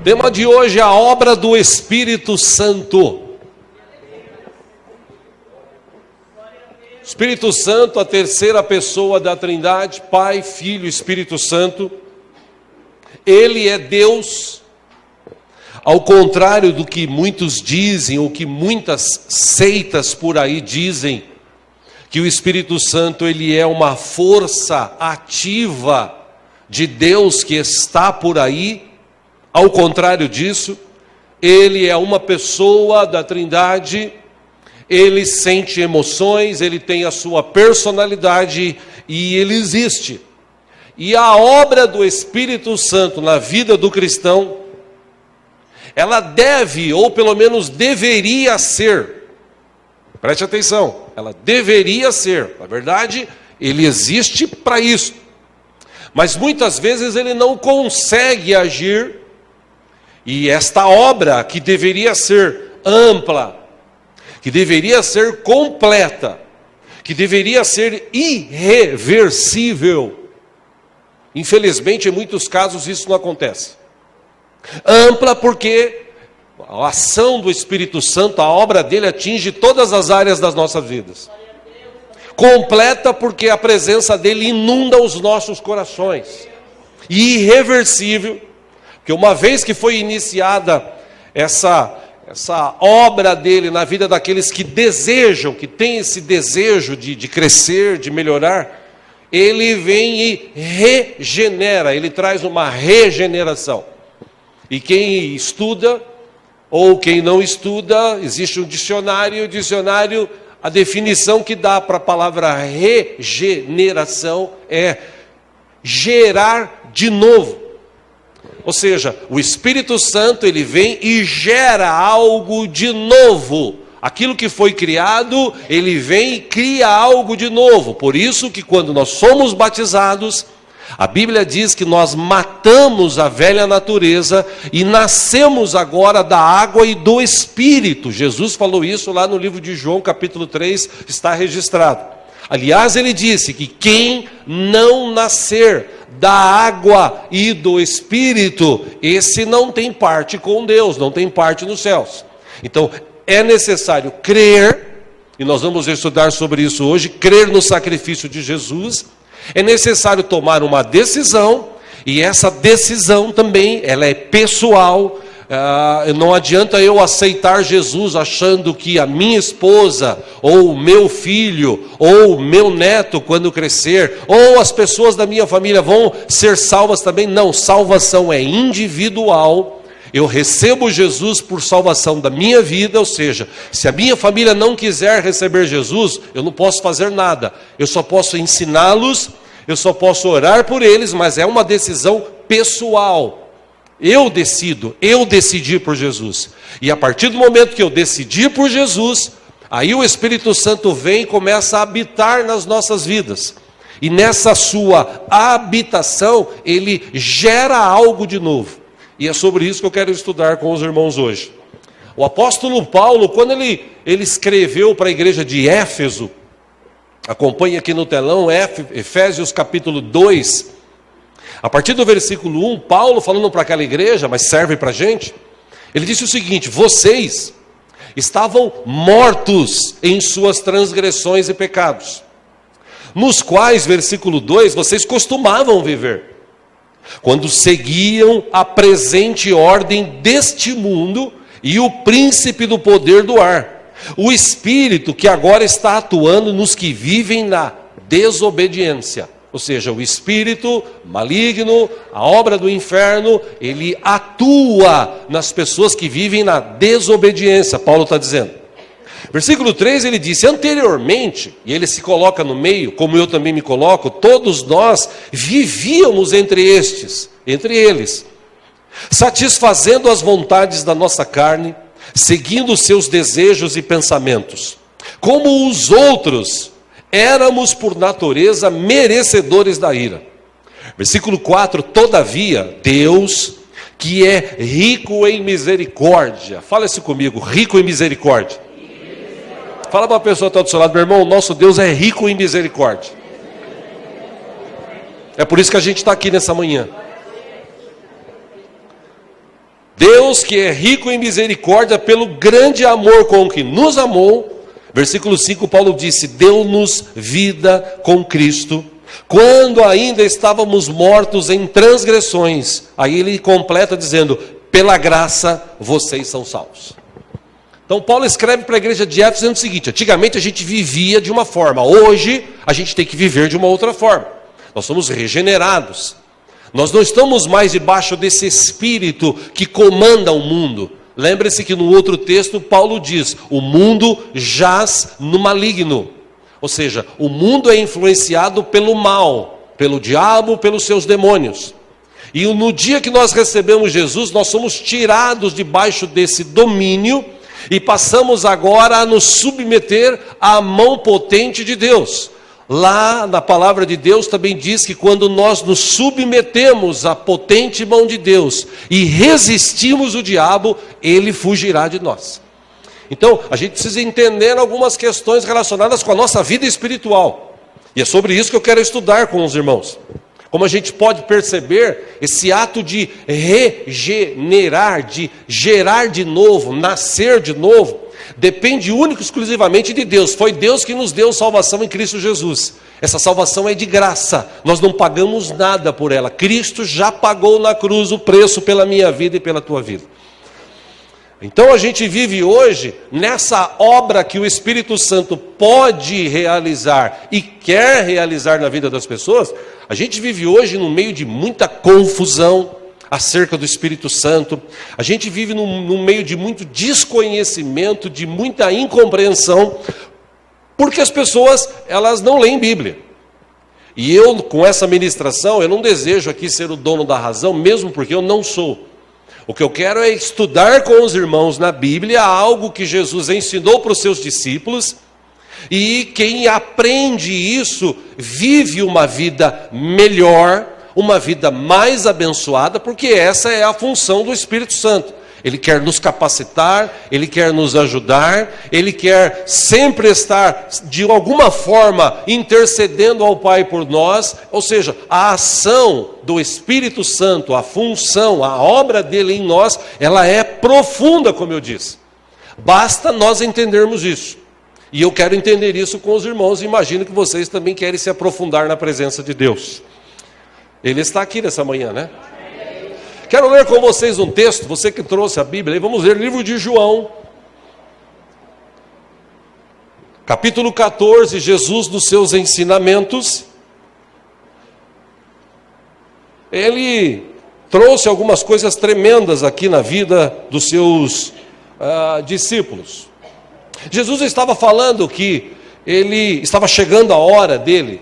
Tema de hoje é a obra do Espírito Santo. Espírito Santo, a terceira pessoa da Trindade, Pai, Filho e Espírito Santo. Ele é Deus, ao contrário do que muitos dizem, ou que muitas seitas por aí dizem, que o Espírito Santo ele é uma força ativa de Deus que está por aí. Ao contrário disso, ele é uma pessoa da Trindade, ele sente emoções, ele tem a sua personalidade e ele existe. E a obra do Espírito Santo na vida do cristão, ela deve, ou pelo menos deveria ser, preste atenção, ela deveria ser, na verdade, ele existe para isso. Mas muitas vezes ele não consegue agir. E esta obra, que deveria ser ampla, que deveria ser completa, que deveria ser irreversível, infelizmente, em muitos casos, isso não acontece. Ampla porque a ação do Espírito Santo, a obra dele atinge todas as áreas das nossas vidas. Completa porque a presença dele inunda os nossos corações. E irreversível, porque uma vez que foi iniciada essa obra dele na vida daqueles que desejam, que têm esse desejo de crescer, de melhorar, ele vem e regenera, ele traz uma regeneração. E quem estuda, ou quem não estuda, existe um dicionário, a definição que dá para a palavra regeneração é gerar de novo. Ou seja, o Espírito Santo ele vem e gera algo de novo. Aquilo que foi criado, ele vem e cria algo de novo. Por isso que quando nós somos batizados, a Bíblia diz que nós matamos a velha natureza e nascemos agora da água e do Espírito. Jesus falou isso lá no livro de João, capítulo 3, está registrado. Aliás, ele disse que quem não nascer da água e do Espírito, esse não tem parte com Deus, não tem parte nos céus. Então, é necessário crer, e nós vamos estudar sobre isso hoje, crer no sacrifício de Jesus. É necessário tomar uma decisão, e essa decisão também, ela é pessoal. Não adianta eu aceitar Jesus achando que a minha esposa, ou o meu filho, ou o meu neto quando crescer, ou as pessoas da minha família vão ser salvas também. Não, salvação é individual. Eu recebo Jesus por salvação da minha vida, ou seja, se a minha família não quiser receber Jesus, eu não posso fazer nada. Eu só posso ensiná-los, eu só posso orar por eles, mas é uma decisão pessoal. Eu decidi por Jesus. E a partir do momento que eu decidi por Jesus, aí o Espírito Santo vem e começa a habitar nas nossas vidas. E nessa sua habitação, ele gera algo de novo. E é sobre isso que eu quero estudar com os irmãos hoje. O apóstolo Paulo, quando ele escreveu para a igreja de Éfeso, acompanhe aqui no telão, Efésios capítulo 2, a partir do versículo 1, Paulo falando para aquela igreja, mas serve para a gente, ele disse o seguinte: vocês estavam mortos em suas transgressões e pecados, nos quais, versículo 2, vocês costumavam viver, quando seguiam a presente ordem deste mundo e o príncipe do poder do ar, o espírito que agora está atuando nos que vivem na desobediência. Ou seja, o espírito maligno, a obra do inferno, ele atua nas pessoas que vivem na desobediência, Paulo está dizendo. Versículo 3 ele disse: anteriormente, e ele se coloca no meio, como eu também me coloco, todos nós vivíamos entre eles, satisfazendo as vontades da nossa carne, seguindo os seus desejos e pensamentos. Como os outros, éramos por natureza merecedores da ira. Versículo 4, todavia, Deus, que é rico em misericórdia. Fala isso comigo, rico em misericórdia. Fala para a pessoa que está do seu lado: meu irmão, o nosso Deus é rico em misericórdia. É por isso que a gente está aqui nessa manhã. Deus que é rico em misericórdia pelo grande amor com que nos amou. Versículo 5, Paulo disse, deu-nos vida com Cristo, quando ainda estávamos mortos em transgressões. Aí ele completa dizendo, pela graça vocês são salvos. Então Paulo escreve para a igreja de Éfeso dizendo o seguinte, antigamente a gente vivia de uma forma, hoje a gente tem que viver de uma outra forma. Nós somos regenerados. Nós não estamos mais debaixo desse espírito que comanda o mundo. Lembre-se que no outro texto Paulo diz, o mundo jaz no maligno. Ou seja, o mundo é influenciado pelo mal, pelo diabo, pelos seus demônios. E no dia que nós recebemos Jesus, nós somos tirados debaixo desse domínio e passamos agora a nos submeter à mão potente de Deus. Lá na palavra de Deus também diz que quando nós nos submetemos à potente mão de Deus e resistimos o diabo, ele fugirá de nós. Então, a gente precisa entender algumas questões relacionadas com a nossa vida espiritual. E é sobre isso que eu quero estudar com os irmãos. Como a gente pode perceber esse ato de regenerar, de gerar de novo, nascer de novo, depende único e exclusivamente de Deus. Foi Deus que nos deu salvação em Cristo Jesus. Essa salvação é de graça, nós não pagamos nada por ela. Cristo já pagou na cruz o preço pela minha vida e pela tua vida. Então a gente vive hoje nessa obra que o Espírito Santo pode realizar e quer realizar na vida das pessoas. A gente vive hoje no meio de muita confusão acerca do Espírito Santo. A gente vive no meio de muito desconhecimento, de muita incompreensão, porque as pessoas, elas não leem Bíblia. E eu, com essa ministração, eu não desejo aqui ser o dono da razão, mesmo porque eu não sou. O que eu quero é estudar com os irmãos na Bíblia algo que Jesus ensinou para os seus discípulos, e quem aprende isso vive uma vida melhor, uma vida mais abençoada, porque essa é a função do Espírito Santo. Ele quer nos capacitar, Ele quer nos ajudar, Ele quer sempre estar, de alguma forma, intercedendo ao Pai por nós. Ou seja, a ação do Espírito Santo, a função, a obra dele em nós, ela é profunda, como eu disse. Basta nós entendermos isso. E eu quero entender isso com os irmãos, e imagino que vocês também querem se aprofundar na presença de Deus. Ele está aqui nessa manhã, né? Quero ler com vocês um texto, você que trouxe a Bíblia, vamos ler o livro de João, capítulo 14, Jesus nos seus ensinamentos. Ele trouxe algumas coisas tremendas aqui na vida dos seus discípulos. Jesus estava falando que ele estava chegando a hora dele,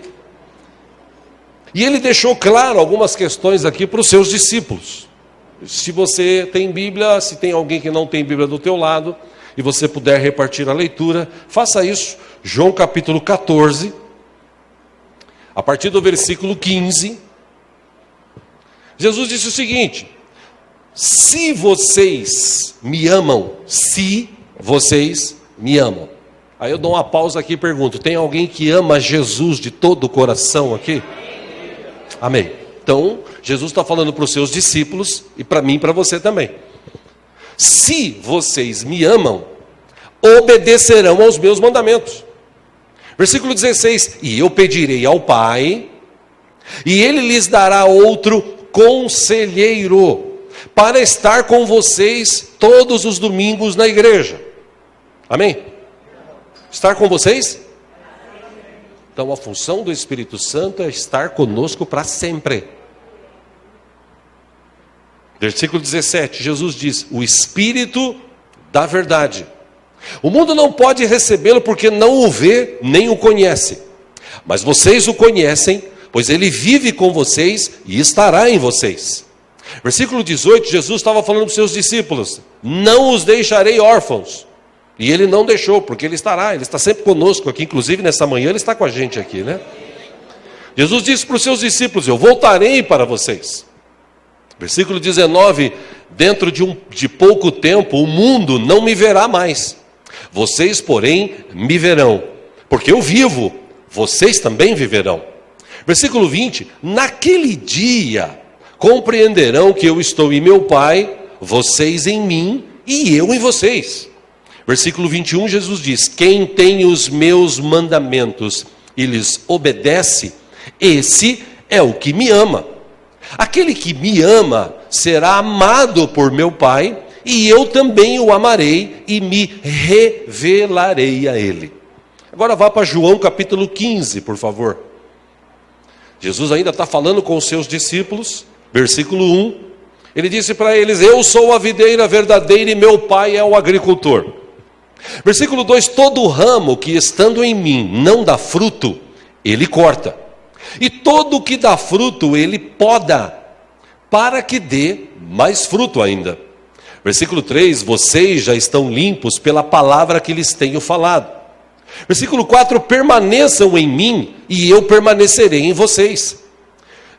e ele deixou claro algumas questões aqui para os seus discípulos. Se você tem Bíblia, se tem alguém que não tem Bíblia do teu lado, e você puder repartir a leitura, faça isso. João capítulo 14, a partir do versículo 15, Jesus disse o seguinte: se vocês me amam, se vocês me amam. Aí eu dou uma pausa aqui e pergunto, tem alguém que ama Jesus de todo o coração aqui? Amém. Então, Jesus está falando para os seus discípulos, e para mim e para você também. Se vocês me amam, obedecerão aos meus mandamentos. Versículo 16, e eu pedirei ao Pai, e Ele lhes dará outro conselheiro, para estar com vocês todos os domingos na igreja. Amém? Estar com vocês? Então a função do Espírito Santo é estar conosco para sempre. Versículo 17, Jesus diz, o Espírito da verdade. O mundo não pode recebê-lo porque não o vê nem o conhece. Mas vocês o conhecem, pois ele vive com vocês e estará em vocês. Versículo 18, Jesus estava falando para os seus discípulos, não os deixarei órfãos. E ele não deixou, porque ele está sempre conosco aqui, inclusive nessa manhã ele está com a gente aqui, né? Jesus disse para os seus discípulos, eu voltarei para vocês. Versículo 19, dentro de pouco tempo o mundo não me verá mais. Vocês, porém, me verão, porque eu vivo, vocês também viverão. Versículo 20, naquele dia compreenderão que eu estou em meu Pai, vocês em mim e eu em vocês. Versículo 21, Jesus diz: quem tem os meus mandamentos e lhes obedece, esse é o que me ama. Aquele que me ama será amado por meu Pai, e eu também o amarei e me revelarei a ele. Agora vá para João capítulo 15, por favor. Jesus ainda está falando com os seus discípulos, versículo 1. Ele disse para eles: eu sou a videira verdadeira e meu Pai é o agricultor. Versículo 2: todo ramo que estando em mim não dá fruto, ele corta. E todo o que dá fruto, ele poda, para que dê mais fruto ainda. Versículo 3: vocês já estão limpos pela palavra que lhes tenho falado. Versículo 4: permaneçam em mim e eu permanecerei em vocês.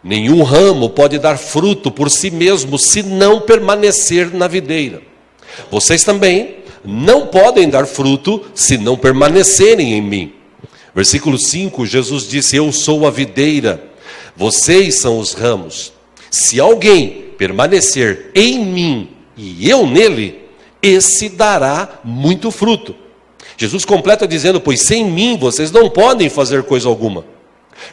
Nenhum ramo pode dar fruto por si mesmo se não permanecer na videira. Vocês também não podem dar fruto se não permanecerem em mim. Versículo 5, Jesus disse: eu sou a videira, vocês são os ramos. Se alguém permanecer em mim e eu nele, esse dará muito fruto. Jesus completa dizendo: pois sem mim vocês não podem fazer coisa alguma.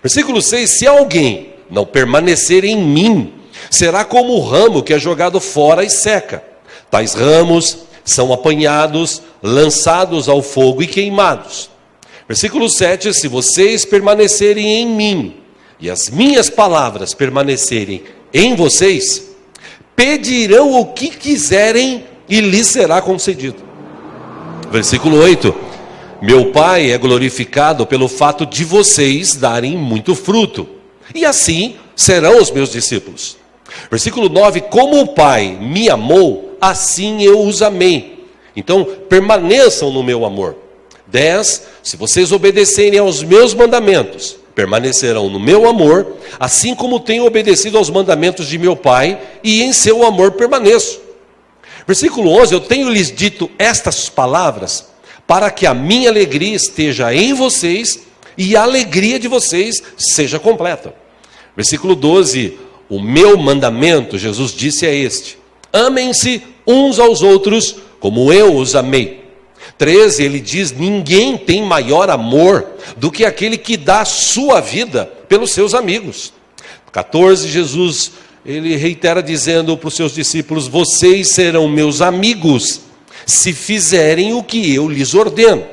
Versículo 6, se alguém não permanecer em mim, será como o ramo que é jogado fora e seca. Tais ramos são apanhados, lançados ao fogo e queimados. Versículo 7, se vocês permanecerem em mim, e as minhas palavras permanecerem em vocês, pedirão o que quiserem e lhes será concedido. Versículo 8, meu Pai é glorificado pelo fato de vocês darem muito fruto, e assim serão os meus discípulos. Versículo 9, como o Pai me amou, assim eu os amei. Então permaneçam no meu amor. 10, se vocês obedecerem aos meus mandamentos, permanecerão no meu amor, assim como tenho obedecido aos mandamentos de meu Pai, e em seu amor permaneço. Versículo 11, eu tenho lhes dito estas palavras, para que a minha alegria esteja em vocês, e a alegria de vocês seja completa. Versículo 12, o meu mandamento, Jesus disse, é este: amem-se uns aos outros, como eu os amei. 13, ele diz: ninguém tem maior amor do que aquele que dá a sua vida pelos seus amigos. 14, Jesus, ele reitera dizendo para os seus discípulos: vocês serão meus amigos, se fizerem o que eu lhes ordeno.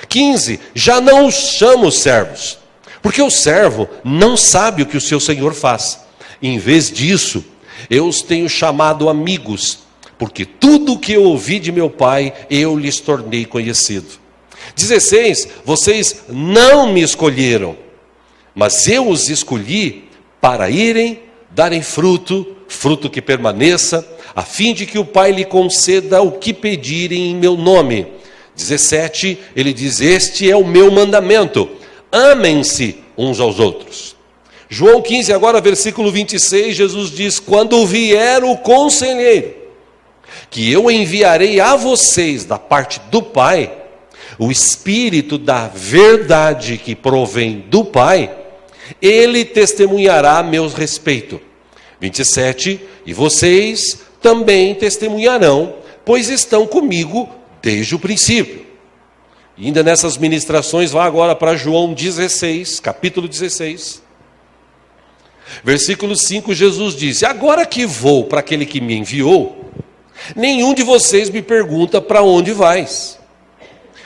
15, já não os chamo servos, porque o servo não sabe o que o seu senhor faz. Em vez disso, eu os tenho chamado amigos, porque tudo o que eu ouvi de meu Pai, eu lhes tornei conhecido. 16, vocês não me escolheram, mas eu os escolhi para irem, darem fruto, fruto que permaneça, a fim de que o Pai lhe conceda o que pedirem em meu nome. 17, ele diz: este é o meu mandamento, amem-se uns aos outros. João 15, agora versículo 26, Jesus diz: quando vier o conselheiro, que eu enviarei a vocês da parte do Pai, o Espírito da verdade que provém do Pai, ele testemunhará a meu respeito. 27, e vocês também testemunharão, pois estão comigo desde o princípio. E ainda nessas ministrações, vá agora para João 16, capítulo 16. Versículo 5, Jesus disse: agora que vou para aquele que me enviou, nenhum de vocês me pergunta para onde vais.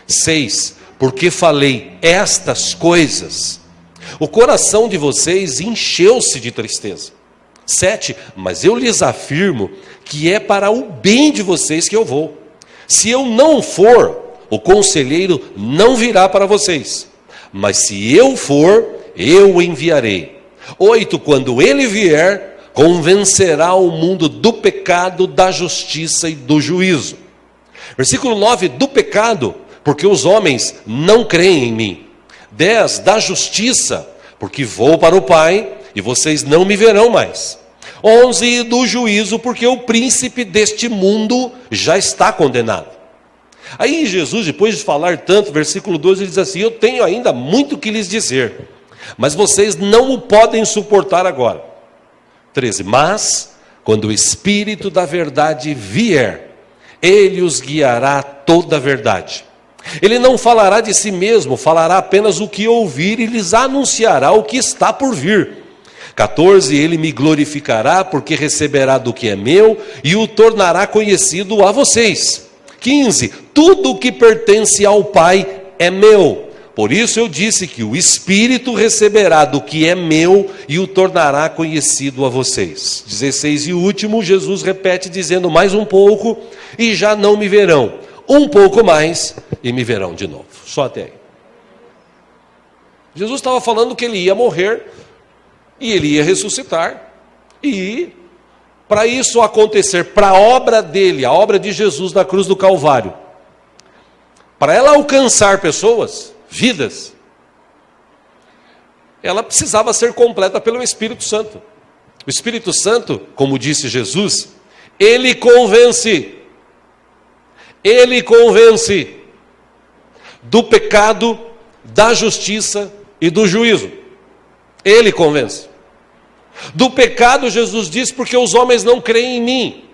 6, porque falei estas coisas, o coração de vocês encheu-se de tristeza. 7, mas eu lhes afirmo que é para o bem de vocês que eu vou. Se eu não for, o conselheiro não virá para vocês, mas se eu for, eu o enviarei. 8, quando ele vier, convencerá o mundo do pecado, da justiça e do juízo. Versículo 9, do pecado, porque os homens não creem em mim. 10, da justiça, porque vou para o Pai e vocês não me verão mais. 11, do juízo, porque o príncipe deste mundo já está condenado. Aí Jesus, depois de falar tanto, versículo 12, ele diz assim: eu tenho ainda muito que lhes dizer, mas vocês não o podem suportar agora. 13, mas Quando o Espírito da verdade vier, ele os guiará a toda a verdade. Ele não falará de si mesmo, falará apenas o que ouvir e lhes anunciará o que está por vir. 14, ele me glorificará porque receberá do que é meu e o tornará conhecido a vocês. 15, tudo o que pertence ao Pai é meu. Por isso eu disse que o Espírito receberá do que é meu e o tornará conhecido a vocês. 16 e último, Jesus repete dizendo mais um pouco e já não me verão. Um pouco mais e me verão de novo. Só até aí. Jesus estava falando que ele ia morrer e ele ia ressuscitar. E para isso acontecer, para a obra dele, a obra de Jesus na cruz do Calvário, para ela alcançar pessoas, vidas, ela precisava ser completa pelo Espírito Santo. O Espírito Santo, como disse Jesus, ele convence do pecado, da justiça e do juízo. Ele convence. Do pecado, Jesus diz, porque os homens não creem em mim.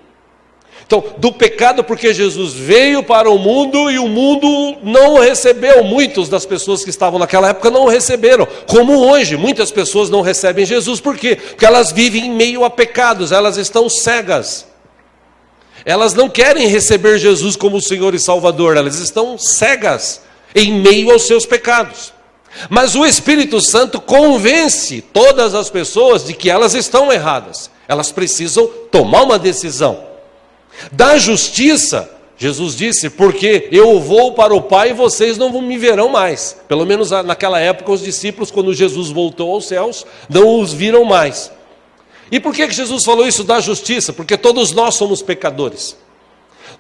Então, do pecado, porque Jesus veio para o mundo e o mundo não recebeu. Muitas das pessoas que estavam naquela época não receberam. Como hoje, muitas pessoas não recebem Jesus. Por quê? Porque elas vivem em meio a pecados, elas estão cegas. Elas não querem receber Jesus como Senhor e Salvador, elas estão cegas em meio aos seus pecados. Mas o Espírito Santo convence todas as pessoas de que elas estão erradas. Elas precisam tomar uma decisão. Da justiça, Jesus disse, porque eu vou para o Pai e vocês não me verão mais. Pelo menos naquela época os discípulos, quando Jesus voltou aos céus, não os viram mais. E por que Jesus falou isso da justiça? Porque todos nós somos pecadores.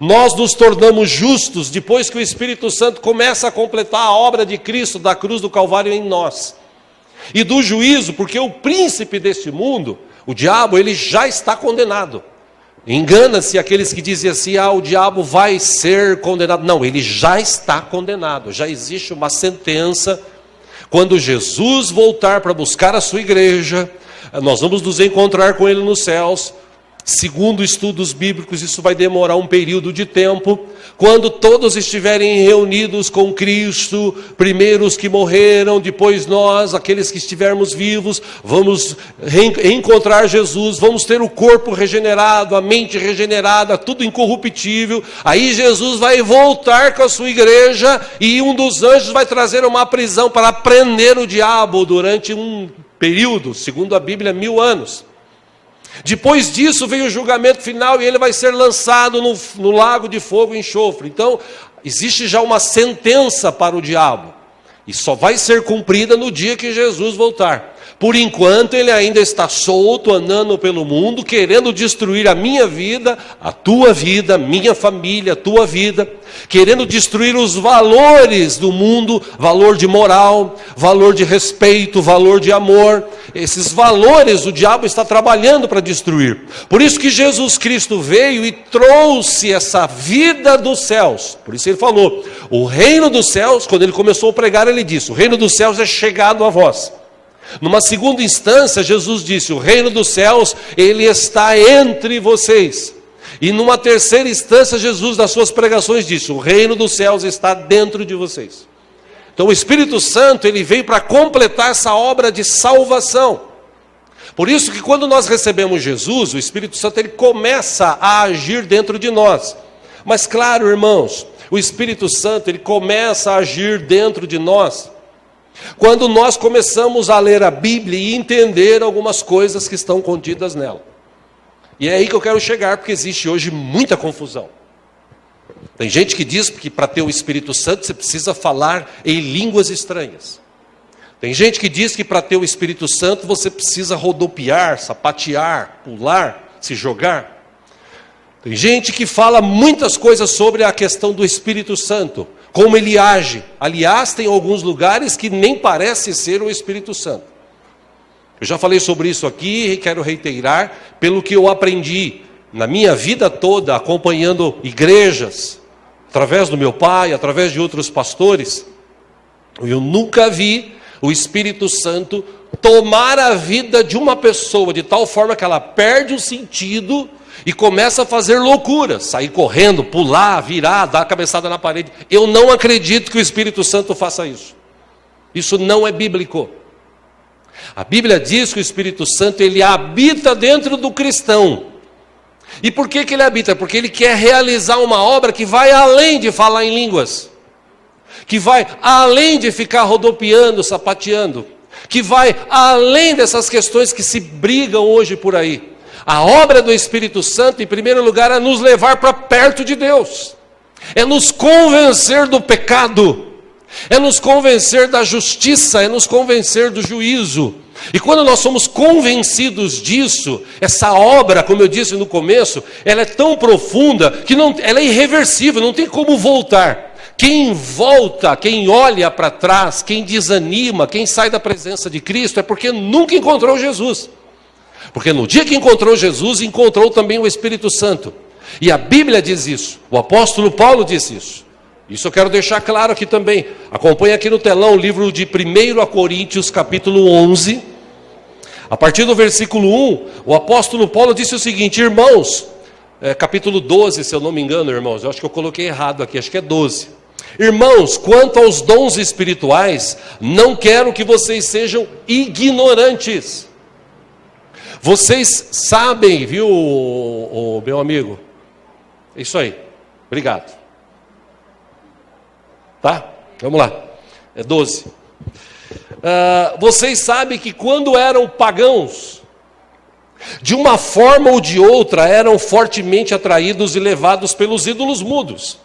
Nós nos tornamos justos depois que o Espírito Santo começa a completar a obra de Cristo, da cruz do Calvário em nós. E do juízo, porque o príncipe deste mundo, o diabo, ele já está condenado. Engana-se aqueles que dizem assim, o diabo vai ser condenado. Não, ele já está condenado, já existe uma sentença. Quando Jesus voltar para buscar a sua igreja, nós vamos nos encontrar com ele nos céus. Segundo estudos bíblicos, isso vai demorar um período de tempo. Quando todos estiverem reunidos com Cristo, primeiro os que morreram, depois nós, aqueles que estivermos vivos, vamos reencontrar Jesus, vamos ter o corpo regenerado, a mente regenerada, tudo incorruptível. Aí Jesus vai voltar com a sua igreja e um dos anjos vai trazer uma prisão para prender o diabo durante um período, segundo a Bíblia, 1000 anos. Depois disso vem o julgamento final e ele vai ser lançado no lago de fogo e enxofre. Então, existe já uma sentença para o diabo. E só vai ser cumprida no dia que Jesus voltar. Por enquanto, ele ainda está solto, andando pelo mundo, querendo destruir a minha vida, a tua vida, minha família, a tua vida. Querendo destruir os valores do mundo, valor de moral, valor de respeito, valor de amor. Esses valores o diabo está trabalhando para destruir. Por isso que Jesus Cristo veio e trouxe essa vida dos céus. Por isso ele falou, o reino dos céus, quando ele começou a pregar, ele disse, o reino dos céus é chegado a vós. Numa segunda instância, Jesus disse, o reino dos céus, ele está entre vocês. E numa terceira instância, Jesus, nas suas pregações, disse, o reino dos céus está dentro de vocês. Então o Espírito Santo, ele veio para completar essa obra de salvação. Por isso que quando nós recebemos Jesus, o Espírito Santo, ele começa a agir dentro de nós. Mas claro, irmãos, o Espírito Santo, ele começa a agir dentro de nós quando nós começamos a ler a Bíblia e entender algumas coisas que estão contidas nela. E é aí que eu quero chegar, porque existe hoje muita confusão. Tem gente que diz que para ter o Espírito Santo você precisa falar em línguas estranhas. Tem gente que diz que para ter o Espírito Santo você precisa rodopiar, sapatear, pular, se jogar. Tem gente que fala muitas coisas sobre a questão do Espírito Santo, como ele age. Aliás, tem alguns lugares que nem parece ser o Espírito Santo. Eu já falei sobre isso aqui e quero reiterar, pelo que eu aprendi na minha vida toda, acompanhando igrejas, através do meu pai, através de outros pastores. Eu nunca vi o Espírito Santo tomar a vida de uma pessoa de tal forma que ela perde o sentido e começa a fazer loucuras, sair correndo, pular, virar, dar a cabeçada na parede. Eu não acredito que o Espírito Santo faça isso. Isso não é bíblico. A Bíblia diz que o Espírito Santo, ele habita dentro do cristão. E por que ele habita? Porque ele quer realizar uma obra que vai além de falar em línguas, que vai além de ficar rodopiando, sapateando, que vai além dessas questões que se brigam hoje por aí. A obra do Espírito Santo, em primeiro lugar, é nos levar para perto de Deus, é nos convencer do pecado, é nos convencer da justiça, é nos convencer do juízo. E quando nós somos convencidos disso, essa obra, como eu disse no começo, ela é tão profunda que ela é irreversível, não tem como voltar. Quem volta, quem olha para trás, quem desanima, quem sai da presença de Cristo, é porque nunca encontrou Jesus. Porque no dia que encontrou Jesus, encontrou também o Espírito Santo. E a Bíblia diz isso, o apóstolo Paulo disse isso. Isso eu quero deixar claro aqui também. Acompanhe aqui no telão o livro de 1 Coríntios, capítulo 11. A partir do versículo 1, o apóstolo Paulo disse o seguinte: irmãos, capítulo 12, se eu não me engano, irmãos, eu acho que eu coloquei errado aqui, acho que é 12. Irmãos, quanto aos dons espirituais, não quero que vocês sejam ignorantes. Vocês sabem, viu, meu amigo? É isso aí, obrigado. Tá? Vamos lá, é 12. Vocês sabem que quando eram pagãos, de uma forma ou de outra, eram fortemente atraídos e levados pelos ídolos mudos.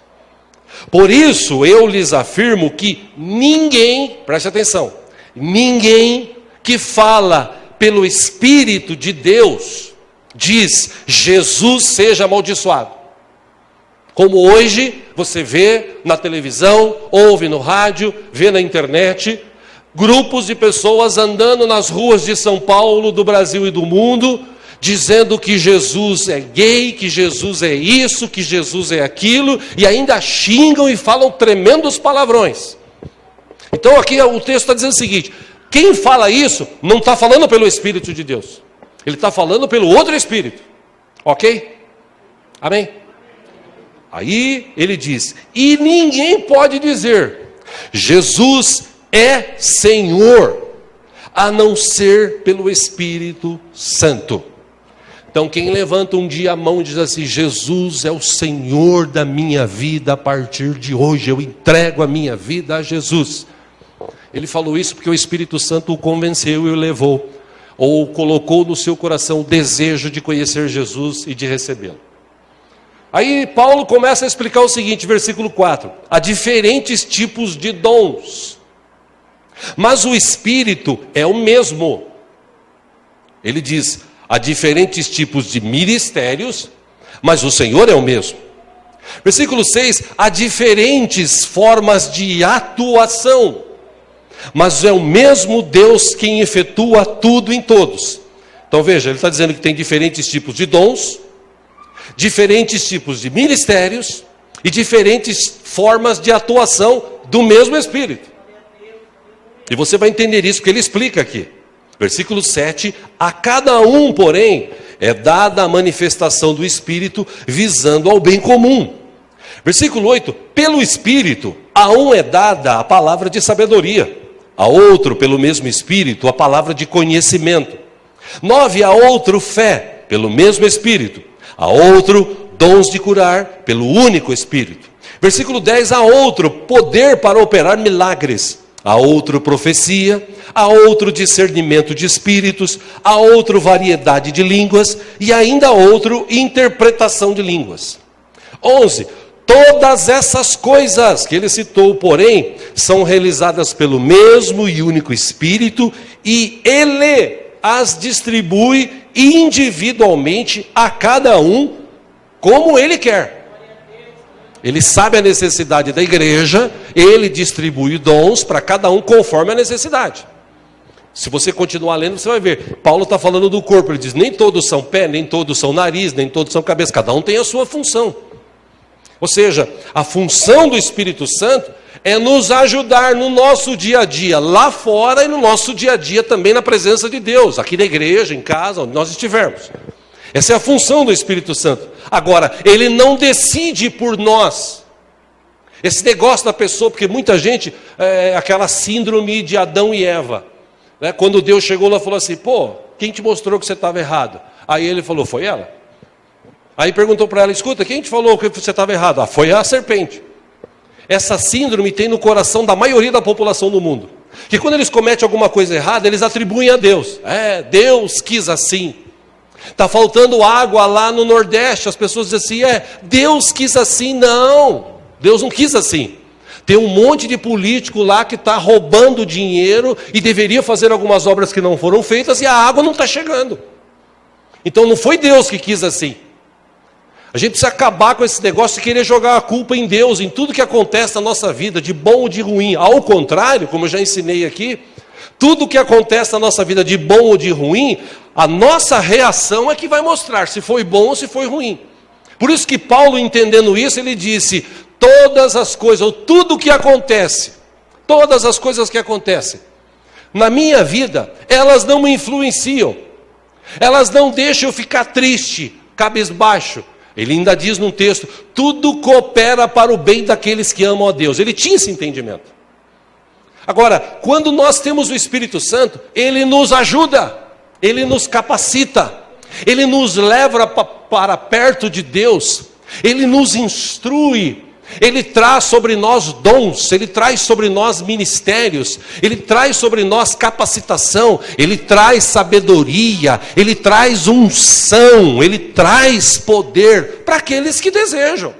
Por isso, eu lhes afirmo que ninguém, preste atenção, ninguém que fala pelo Espírito de Deus, diz, Jesus seja amaldiçoado. Como hoje, você vê na televisão, ouve no rádio, vê na internet, grupos de pessoas andando nas ruas de São Paulo, do Brasil e do mundo, dizendo que Jesus é gay, que Jesus é isso, que Jesus é aquilo, e ainda xingam e falam tremendos palavrões. Então aqui o texto está dizendo o seguinte: quem fala isso não está falando pelo Espírito de Deus, ele está falando pelo outro Espírito, ok? Amém? Aí ele diz, e ninguém pode dizer, Jesus é Senhor, a não ser pelo Espírito Santo. Então quem levanta um dia a mão e diz assim, Jesus é o Senhor da minha vida, a partir de hoje eu entrego a minha vida a Jesus. Ele falou isso porque o Espírito Santo o convenceu e o levou, ou colocou no seu coração o desejo de conhecer Jesus e de recebê-lo. Aí Paulo começa a explicar o seguinte, versículo 4, há diferentes tipos de dons, mas o Espírito é o mesmo. Ele diz, há diferentes tipos de ministérios, mas o Senhor é o mesmo. Versículo 6, há diferentes formas de atuação, mas é o mesmo Deus quem efetua tudo em todos. Então veja, ele está dizendo que tem diferentes tipos de dons, diferentes tipos de ministérios e diferentes formas de atuação do mesmo Espírito. E você vai entender isso que ele explica aqui. Versículo 7, a cada um, porém, é dada a manifestação do Espírito visando ao bem comum. Versículo 8, pelo Espírito, a um é dada a palavra de sabedoria, a outro, pelo mesmo Espírito, a palavra de conhecimento. 9, a outro fé, pelo mesmo Espírito. A outro, dons de curar, pelo único Espírito. Versículo 10, a outro, poder para operar milagres. A outro, profecia. A outro, discernimento de espíritos. A outro, variedade de línguas. E ainda a outro, interpretação de línguas. 11, todas essas coisas que ele citou, porém, são realizadas pelo mesmo e único Espírito, e ele as distribui individualmente a cada um como ele quer. Ele sabe a necessidade da igreja, ele distribui dons para cada um conforme a necessidade. Se você continuar lendo, você vai ver, Paulo está falando do corpo, ele diz, nem todos são pé, nem todos são nariz, nem todos são cabeça, cada um tem a sua função. Ou seja, a função do Espírito Santo é nos ajudar no nosso dia a dia, lá fora e no nosso dia a dia também na presença de Deus, aqui na igreja, em casa, onde nós estivermos. Essa é a função do Espírito Santo. Agora, ele não decide por nós. Esse negócio da pessoa, porque muita gente, aquela síndrome de Adão e Eva, né? Quando Deus chegou lá e falou assim, pô, quem te mostrou que você estava errado? Aí ele falou, foi ela. Aí perguntou para ela, escuta, quem te falou que você estava errado? Ah, foi a serpente. Essa síndrome tem no coração da maioria da população do mundo. Que quando eles cometem alguma coisa errada, eles atribuem a Deus. Deus quis assim. Está faltando água lá no Nordeste, as pessoas dizem assim, Deus quis assim. Não, Deus não quis assim. Tem um monte de político lá que está roubando dinheiro e deveria fazer algumas obras que não foram feitas e a água não está chegando. Então não foi Deus que quis assim. A gente precisa acabar com esse negócio de querer jogar a culpa em Deus, em tudo que acontece na nossa vida, de bom ou de ruim. Ao contrário, como eu já ensinei aqui, tudo que acontece na nossa vida de bom ou de ruim, a nossa reação é que vai mostrar se foi bom ou se foi ruim. Por isso que Paulo, entendendo isso, ele disse, todas as coisas, ou tudo que acontece, todas as coisas que acontecem na minha vida, elas não me influenciam, elas não deixam eu ficar triste, cabisbaixo. Ele ainda diz num texto, tudo coopera para o bem daqueles que amam a Deus. Ele tinha esse entendimento. Agora, quando nós temos o Espírito Santo, ele nos ajuda, ele nos capacita, ele nos leva para perto de Deus, ele nos instrui, ele traz sobre nós dons, ele traz sobre nós ministérios, ele traz sobre nós capacitação, ele traz sabedoria, ele traz unção, ele traz poder para aqueles que desejam.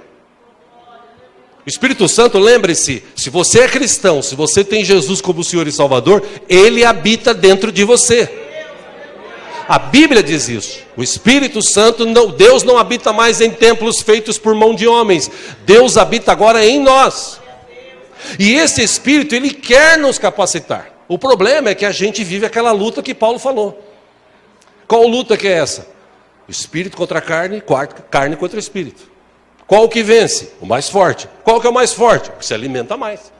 O Espírito Santo, lembre-se, se você é cristão, se você tem Jesus como Senhor e Salvador, ele habita dentro de você. A Bíblia diz isso. O Espírito Santo, Deus não habita mais em templos feitos por mão de homens. Deus habita agora em nós. E esse Espírito, ele quer nos capacitar. O problema é que a gente vive aquela luta que Paulo falou. Qual luta que é essa? Espírito contra carne, carne contra espírito. Qual que vence? O mais forte. Qual que é o mais forte? O que se alimenta mais.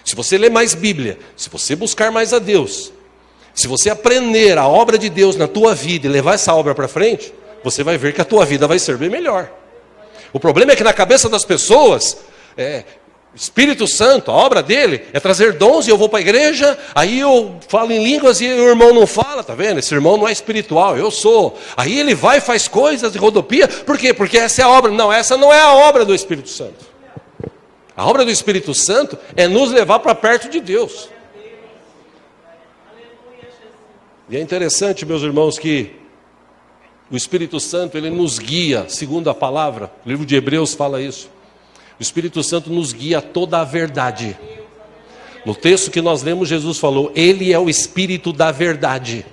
Se você ler mais Bíblia, se você buscar mais a Deus, se você aprender a obra de Deus na tua vida e levar essa obra para frente, você vai ver que a tua vida vai ser bem melhor. O problema é que na cabeça das pessoas, Espírito Santo, a obra dele é trazer dons e eu vou para a igreja, aí eu falo em línguas e o irmão não fala, tá vendo? Esse irmão não é espiritual, eu sou. Aí ele vai e faz coisas e rodopia, por quê? Porque essa é a obra. Não, essa não é a obra do Espírito Santo. A obra do Espírito Santo é nos levar para perto de Deus. E é interessante, meus irmãos, que o Espírito Santo, ele nos guia, segundo a palavra, o livro de Hebreus fala isso. O Espírito Santo nos guia a toda a verdade. No texto que nós lemos, Jesus falou, ele é o Espírito da verdade.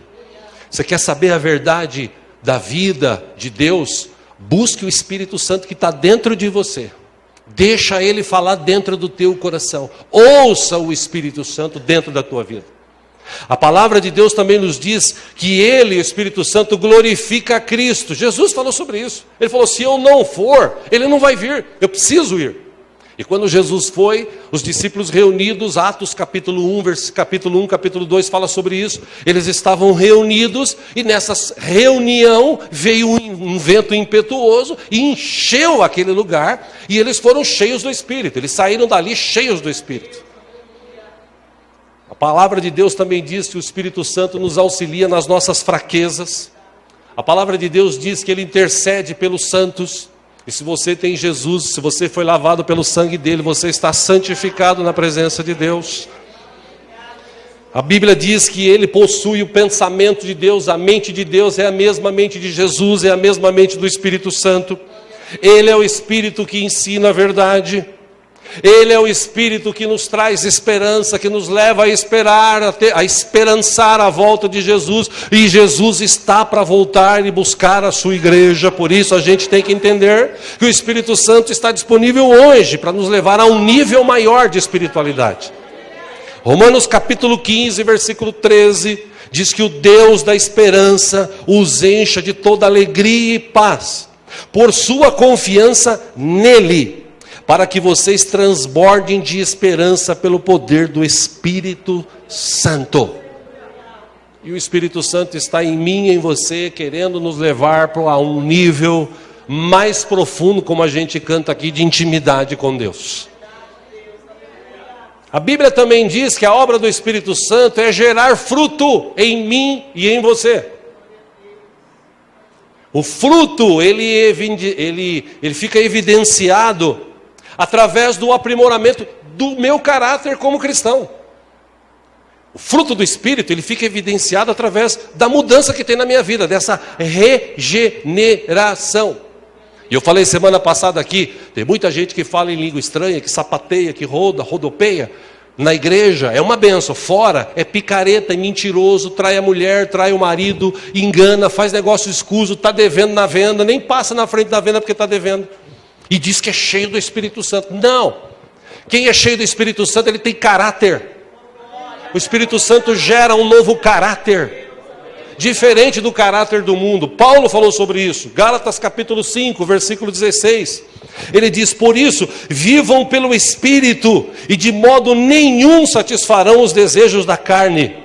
Você quer saber a verdade da vida de Deus? Busque o Espírito Santo que está dentro de você. Deixa ele falar dentro do teu coração. Ouça o Espírito Santo dentro da tua vida. A palavra de Deus também nos diz que ele, o Espírito Santo, glorifica a Cristo. Jesus falou sobre isso. Ele falou, se eu não for, ele não vai vir, eu preciso ir. E quando Jesus foi, os discípulos reunidos, Atos capítulo 1, capítulo 1, capítulo 2, fala sobre isso. Eles estavam reunidos e nessa reunião veio um vento impetuoso e encheu aquele lugar. E eles foram cheios do Espírito, eles saíram dali cheios do Espírito. A palavra de Deus também diz que o Espírito Santo nos auxilia nas nossas fraquezas. A palavra de Deus diz que ele intercede pelos santos. E se você tem Jesus, se você foi lavado pelo sangue dele, você está santificado na presença de Deus. A Bíblia diz que ele possui o pensamento de Deus, a mente de Deus é a mesma mente de Jesus, é a mesma mente do Espírito Santo. Ele é o Espírito que ensina a verdade. Ele é o Espírito que nos traz esperança, que nos leva a esperar, a esperançar a volta de Jesus. E Jesus está para voltar e buscar a sua igreja. Por isso a gente tem que entender que o Espírito Santo está disponível hoje para nos levar a um nível maior de espiritualidade. Romanos capítulo 15, versículo 13, diz que o Deus da esperança os encha de toda alegria e paz, por sua confiança nele, para que vocês transbordem de esperança pelo poder do Espírito Santo. E o Espírito Santo está em mim e em você, querendo nos levar para um nível mais profundo, como a gente canta aqui, de intimidade com Deus. A Bíblia também diz que a obra do Espírito Santo é gerar fruto em mim e em você. O fruto, ele fica evidenciado através do aprimoramento do meu caráter como cristão. O fruto do Espírito, ele fica evidenciado através da mudança que tem na minha vida, dessa regeneração. E eu falei semana passada aqui, tem muita gente que fala em língua estranha, que sapateia, que rodopeia. Na igreja é uma benção, fora é picareta, é mentiroso, trai a mulher, trai o marido, engana, faz negócio escuso, está devendo na venda, nem passa na frente da venda porque está devendo. E diz que é cheio do Espírito Santo. Não! Quem é cheio do Espírito Santo, ele tem caráter. O Espírito Santo gera um novo caráter, diferente do caráter do mundo. Paulo falou sobre isso, Gálatas capítulo 5, versículo 16. Ele diz: por isso, vivam pelo Espírito, e de modo nenhum satisfarão os desejos da carne.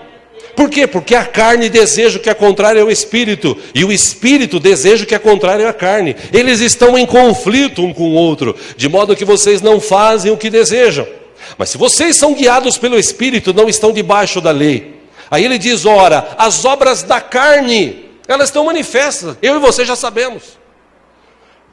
Por quê? Porque a carne deseja o que é contrário ao Espírito, e o Espírito deseja o que é contrário à carne. Eles estão em conflito um com o outro, de modo que vocês não fazem o que desejam. Mas se vocês são guiados pelo Espírito, não estão debaixo da lei. Aí ele diz: ora, as obras da carne, elas estão manifestas, eu e você já sabemos.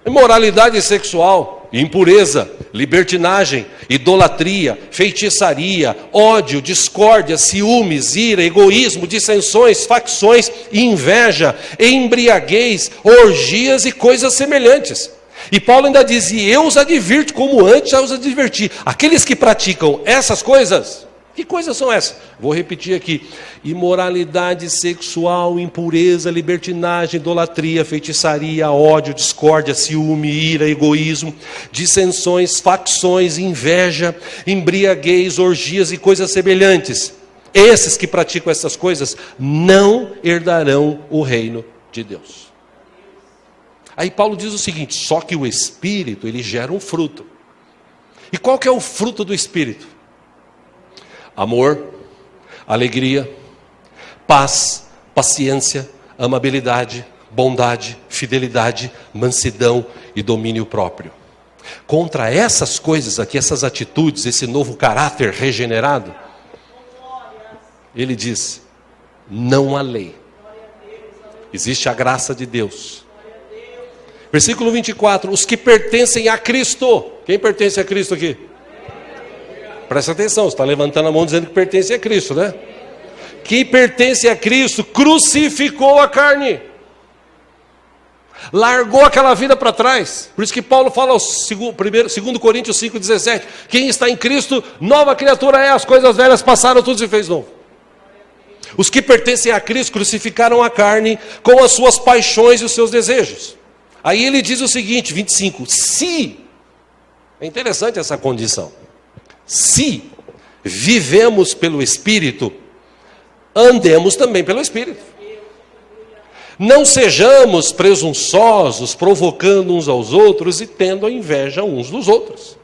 Imoralidade sexual, impureza, libertinagem, idolatria, feitiçaria, ódio, discórdia, ciúmes, ira, egoísmo, dissensões, facções, inveja, embriaguez, orgias e coisas semelhantes. E Paulo ainda diz: e eu os advirto, como antes já os adverti. Aqueles que praticam essas coisas, que coisas são essas? Vou repetir aqui: imoralidade sexual, impureza, libertinagem, idolatria, feitiçaria, ódio, discórdia, ciúme, ira, egoísmo, dissensões, facções, inveja, embriaguez, orgias e coisas semelhantes. Esses que praticam essas coisas não herdarão o reino de Deus. Aí Paulo diz o seguinte: só que o Espírito, ele gera um fruto. E qual que é o fruto do Espírito? Amor, alegria, paz, paciência, amabilidade, bondade, fidelidade, mansidão e domínio próprio. Contra essas coisas aqui, essas atitudes, esse novo caráter regenerado, ele diz: não há lei. Existe a graça de Deus. Versículo 24, os que pertencem a Cristo. Quem pertence a Cristo aqui? Presta atenção, você está levantando a mão dizendo que pertence a Cristo, né? Quem pertence a Cristo crucificou a carne. Largou aquela vida para trás. Por isso que Paulo fala, 2 Coríntios 5,17, quem está em Cristo, nova criatura é, as coisas velhas passaram, tudo se fez novo. Os que pertencem a Cristo crucificaram a carne com as suas paixões e os seus desejos. Aí ele diz o seguinte, 25, se, é interessante essa condição, se vivemos pelo Espírito, andemos também pelo Espírito. Não sejamos presunçosos, provocando uns aos outros e tendo a inveja uns dos outros.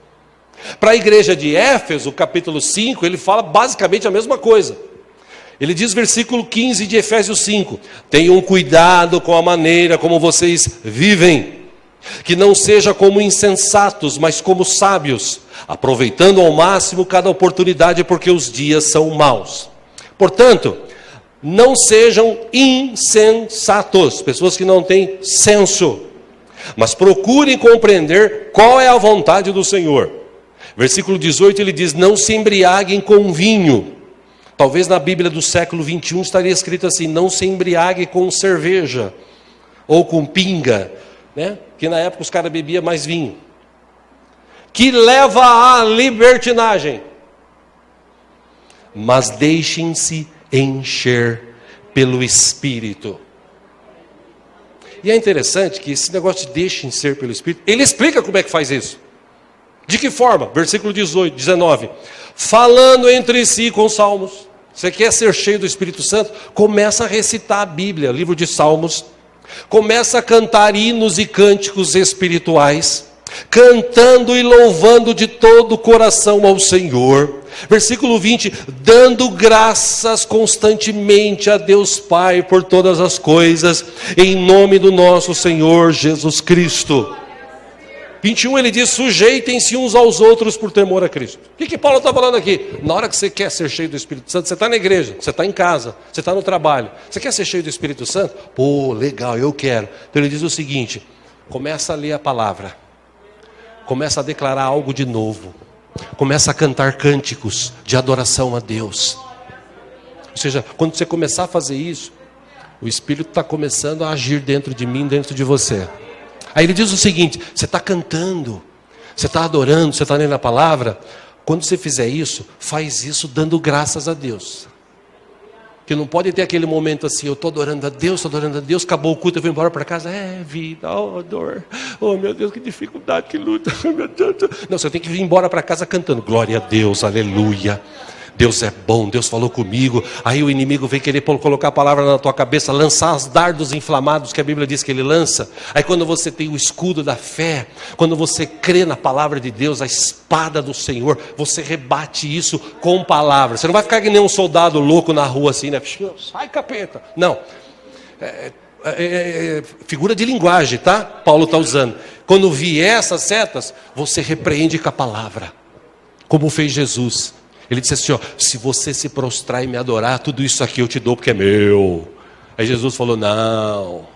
Para a igreja de Éfeso, capítulo 5, ele fala basicamente a mesma coisa. Ele diz, versículo 15 de Efésios 5, tenham cuidado com a maneira como vocês vivem, que não seja como insensatos, mas como sábios, aproveitando ao máximo cada oportunidade, porque os dias são maus. Portanto, não sejam insensatos, pessoas que não têm senso, mas procurem compreender qual é a vontade do Senhor. Versículo 18 ele diz, não se embriaguem com vinho. Talvez na Bíblia do século 21 estaria escrito assim, não se embriague com cerveja, ou com pinga, né? Que na época os caras bebiam mais vinho. Que leva à libertinagem. Mas deixem-se encher pelo Espírito. E é interessante que esse negócio de deixem ser pelo Espírito, ele explica como é que faz isso. De que forma? Versículo 19. Falando entre si com salmos. Você quer ser cheio do Espírito Santo? Começa a recitar a Bíblia, livro de Salmos. Começa a cantar hinos e cânticos espirituais. cantando e louvando de todo o coração ao Senhor. Versículo 20, dando graças constantemente a Deus Pai por todas as coisas, em nome do nosso Senhor Jesus Cristo. 21 ele diz, sujeitem-se uns aos outros por temor a Cristo. O que Paulo está falando aqui? Na hora que você quer ser cheio do Espírito Santo, você está na igreja, você está em casa, você está no trabalho, você quer ser cheio do Espírito Santo? Pô, legal, eu quero. Então ele diz o seguinte, começa a ler a palavra, começa a declarar algo de novo, começa a cantar cânticos de adoração a Deus. Ou seja, quando você começar a fazer isso, o Espírito está começando a agir dentro de mim, dentro de você. Aí ele diz o seguinte, você está cantando, você está adorando, você está lendo a palavra. Quando você fizer isso, faz isso dando graças a Deus. Que não pode ter aquele momento assim, eu estou adorando a Deus, acabou o culto, eu vou embora para casa, vida, dor, meu Deus, que dificuldade, que luta, meu Deus. Não, você tem que vir embora para casa cantando, glória a Deus, aleluia. Deus é bom, Deus falou comigo. Aí o inimigo vem querer colocar a palavra na tua cabeça, lançar os dardos inflamados que a Bíblia diz que ele lança. Aí quando você tem o escudo da fé, quando você crê na palavra de Deus, a espada do Senhor, você rebate isso com palavras. Você não vai ficar que nem um soldado louco na rua assim, né? Sai capeta. Não. Figura de linguagem, tá? Paulo está usando. Quando vier essas setas, você repreende com a palavra. Como fez Jesus. Ele disse assim, se você se prostrar e me adorar, tudo isso aqui eu te dou porque é meu. Aí Jesus falou, não,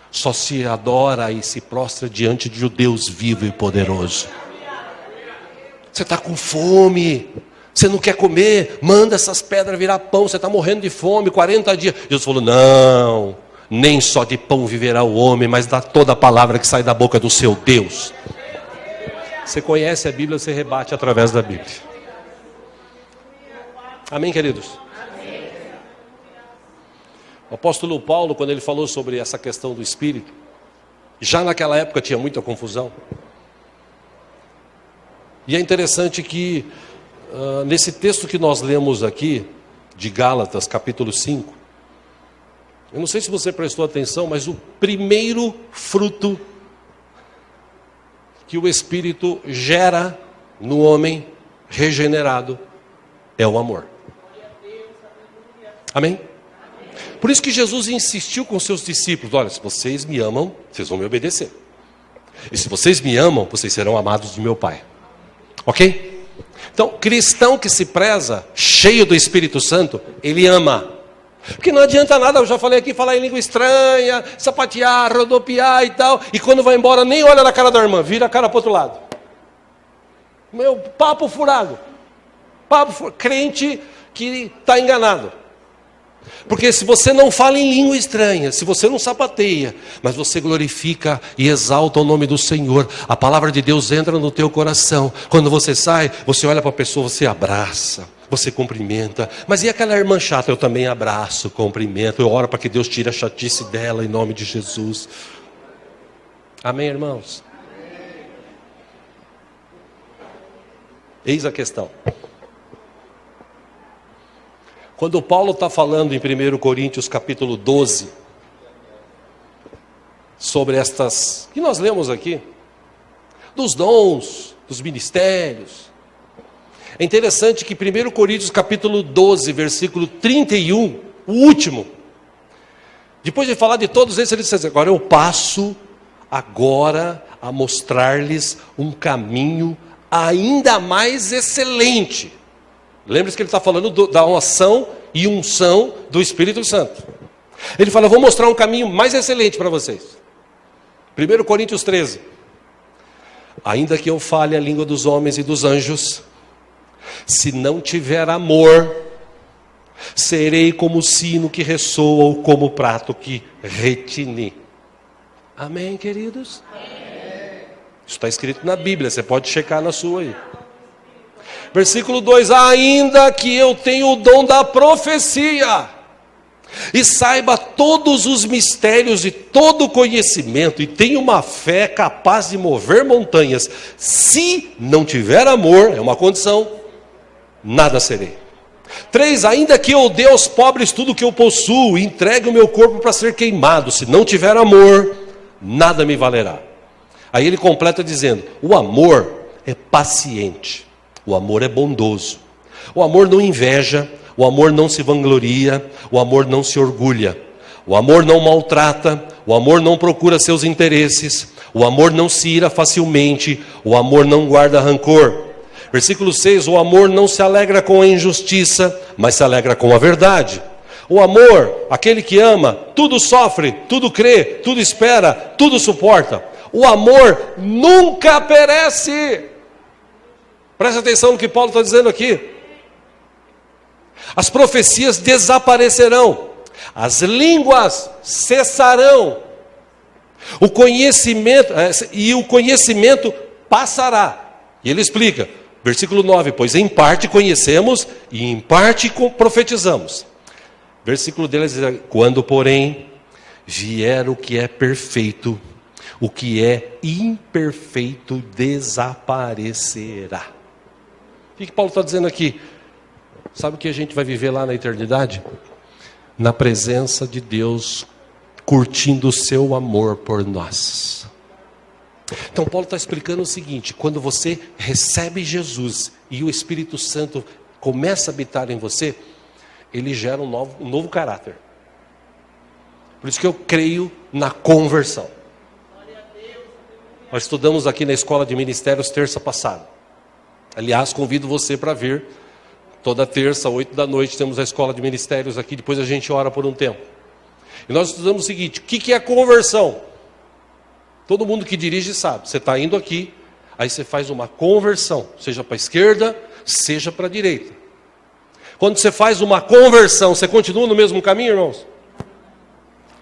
só se adora e se prostra diante de um Deus vivo e poderoso. Você está com fome, você não quer comer, manda essas pedras virar pão, você está morrendo de fome, 40 dias. Jesus falou, não, nem só de pão viverá o homem, mas da toda a palavra que sai da boca do seu Deus. Você conhece a Bíblia, você rebate através da Bíblia. Amém, queridos? Amém. O apóstolo Paulo, quando ele falou sobre essa questão do Espírito, já naquela época tinha muita confusão. E é interessante que, nesse texto que nós lemos aqui, de Gálatas, capítulo 5, eu não sei se você prestou atenção, mas o primeiro fruto que o Espírito gera no homem regenerado é o amor. Amém? Por isso que Jesus insistiu com seus discípulos, olha, se vocês me amam, vocês vão me obedecer. E se vocês me amam, vocês serão amados de meu Pai. Ok? Então, cristão que se preza, cheio do Espírito Santo, ele ama. Porque não adianta nada, eu já falei aqui, falar em língua estranha, sapatear, rodopiar e tal, e quando vai embora nem olha na cara da irmã, vira a cara para o outro lado. Meu, papo furado. Crente que está enganado. Porque se você não fala em língua estranha, se você não sapateia, mas você glorifica e exalta o nome do Senhor, a palavra de Deus entra no teu coração. Quando você sai, você olha para a pessoa, você abraça, você cumprimenta. Mas e aquela irmã chata? Eu também abraço, cumprimento, eu oro para que Deus tire a chatice dela em nome de Jesus. Amém, irmãos? Eis a questão. Quando Paulo está falando em 1 Coríntios capítulo 12, sobre estas, que nós lemos aqui, dos dons, dos ministérios. É interessante que 1 Coríntios capítulo 12, versículo 31, o último, depois de falar de todos esses, ele diz assim, agora eu passo agora a mostrar-lhes um caminho ainda mais excelente. Lembre-se que ele está falando da ação e unção do Espírito Santo. Ele fala, eu vou mostrar um caminho mais excelente para vocês. 1 Coríntios 13. Ainda que eu fale a língua dos homens e dos anjos, se não tiver amor, serei como o sino que ressoa ou como o prato que retine. Amém, queridos? Amém. Isso está escrito na Bíblia, você pode checar na sua aí. Versículo 2, ainda que eu tenha o dom da profecia, e saiba todos os mistérios e todo o conhecimento, e tenha uma fé capaz de mover montanhas, se não tiver amor, é uma condição, nada serei. 3, ainda que eu dê aos pobres tudo o que eu possuo, e entregue o meu corpo para ser queimado, se não tiver amor, nada me valerá. Aí ele completa dizendo: o amor é paciente, o amor é bondoso, o amor não inveja, o amor não se vangloria, o amor não se orgulha, o amor não maltrata, o amor não procura seus interesses, o amor não se ira facilmente, o amor não guarda rancor. Versículo 6, o amor não se alegra com a injustiça, mas se alegra com a verdade. O amor, aquele que ama, tudo sofre, tudo crê, tudo espera, tudo suporta. O amor nunca perece. Presta atenção no que Paulo está dizendo aqui. As profecias desaparecerão, as línguas cessarão, o conhecimento passará. E ele explica, versículo 9, pois em parte conhecemos e em parte profetizamos. Versículo dele diz: quando, porém, vier o que é perfeito, o que é imperfeito desaparecerá. O que Paulo está dizendo aqui? Sabe o que a gente vai viver lá na eternidade? Na presença de Deus, curtindo o seu amor por nós. Então Paulo está explicando o seguinte: quando você recebe Jesus e o Espírito Santo começa a habitar em você, ele gera um novo caráter. Por isso que eu creio na conversão. Nós estudamos aqui na Escola de Ministérios terça passada. Aliás, convido você para vir. Toda terça, 8 da noite, temos a Escola de Ministérios aqui. Depois a gente ora por um tempo. E nós estudamos o seguinte: o que é conversão? Todo mundo que dirige sabe. Você está indo aqui, aí você faz uma conversão, seja para a esquerda, seja para a direita. Quando você faz uma conversão, você continua no mesmo caminho, irmãos?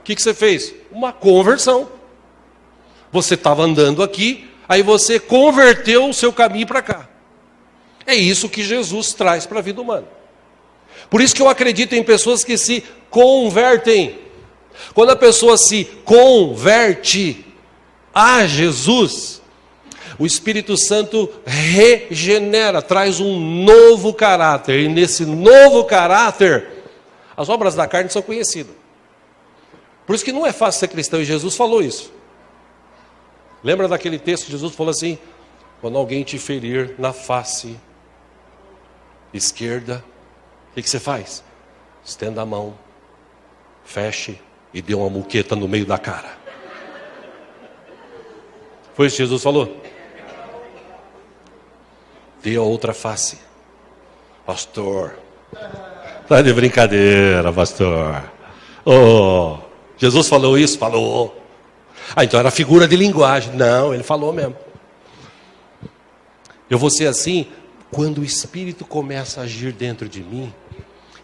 O que você fez? Uma conversão. Você estava andando aqui, aí você converteu o seu caminho para cá. É isso que Jesus traz para a vida humana. Por isso que eu acredito em pessoas que se convertem. Quando a pessoa se converte a Jesus, o Espírito Santo regenera, traz um novo caráter. E nesse novo caráter, as obras da carne são conhecidas. Por isso que não é fácil ser cristão, e Jesus falou isso. Lembra daquele texto que Jesus falou assim: quando alguém te ferir na face esquerda, o que você faz? Estenda a mão, feche e dê uma muqueta no meio da cara. Foi isso que Jesus falou? Dê a outra face. Pastor, tá de brincadeira, pastor. Oh, Jesus falou isso? Falou. Então era figura de linguagem. Não, ele falou mesmo. Eu vou ser assim. Quando o Espírito começa a agir dentro de mim,